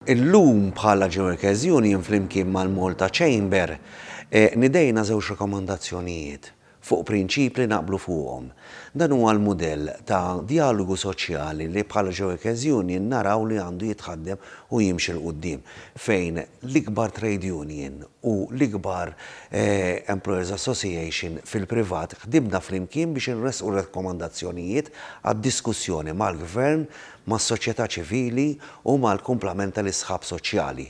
Illum bħala Workers Union flimkien mal-Malta Chamber nidejna żewġ rekomandazzjonijiet fuq prinċipli naqblu fuqhom. Dan huwa l-mudell ta' dialogu soċjali li bħala Workers Union naraw li għandu jitħaddem u jimxi l-qudiem fejn l-ikbar trade union u l-ikbar Employers Association fil-privat ħdibna flimkien biex inresqu rekomandazzjonijiet għad-diskussjoni mal-gvern, mas-soċjetà ċivili u mal-kumplament tal-isħab soċjali.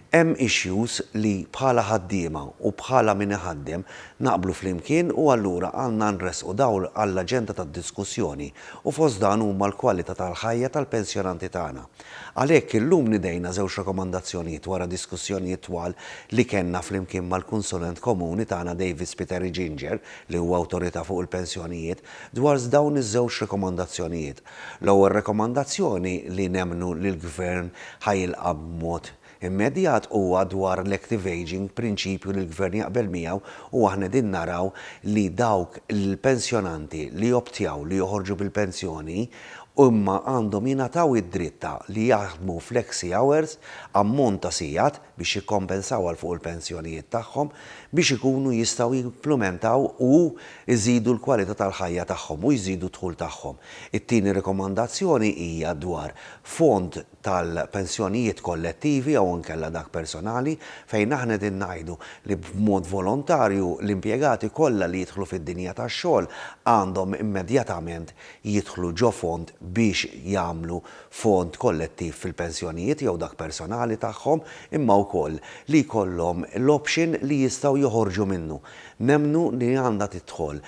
Hemm issues li bħala ħaddiema u bħala min iħaddem naqblu flimkien u allura għandna nresqu dawl għall-aġenda tad-diskussjoni u fost dan huma l-kwalità tal-ħajja tal-pensjonanti tagħna. Għalhekk illum nidejna żewġ rekomandazzjonijiet wara diskussjonijiet twal li kellna flimkien mal-kunsulent komuni tagħna David Spiteri Ginger li huwa awtorità fuq il-pensjonijiet dwar dawn iż-żewġ rekomandazzjonijiet. L-ewwel rekomandazzjoni li nemmnu li l-Gvern ħajilqa' b'mod immedjat huwa dwar l-active aging, prinċipju li l-Gvern jaqbel miegħu u aħna din naraw li dawk il-pensjonanti li joptjaw li joħorġu bil-pensjoni imma għandhom jingħataw id-dritta li jaħdmu flexi hours ammont ta' sigħat biex jikkompensaw għal fuq il-pensjonijiet tagħhom biex ikunu jistgħu jimplementaw u jżidu l-kwalità tal-ħajja tagħhom u jżidu dħul tagħhom. It-tieni rekomandazzjoni hija dwar fond tal-pensjonijiet kollettivi jew inkella dak personali fejn aħna din ngħidu li b'mod volontarju l-impjegati kollha li jidħlu fid-dinja tax-xogħol għandhom immedjatament jidħlu ġo fond biex jagħmlu fond kollettiv fil-pensjonijiet jew dak personali tagħhom imma wkoll li jkollhom l-option li jistgħu joħorġu minnu. Nemmnu li għandha tidħol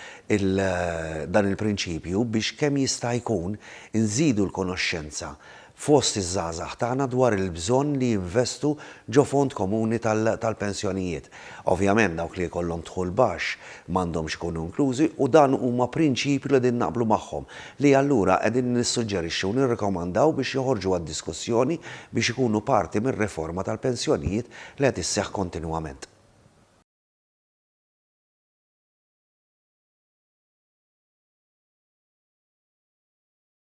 dan il-prinċipju biex kemm jista' jkun inżidu l-konoxxenza fost iż-żgħażagħ tagħna dwar il-bżonn li jinvestu ġo fond komuni tal-pensjonijiet. Ovvjament dawk li jkollhom dħul baxx m'għandhomx ikunu inklużi u dan huma prinċipji li qegħdin naqblu magħhom li allura qegħdin nissuġġerixxu u nirrekomandaw biex joħorġu għad-diskussjoni biex ikunu parti mir-riforma tal-pensjonijiet li qed isseħħ kontinwament.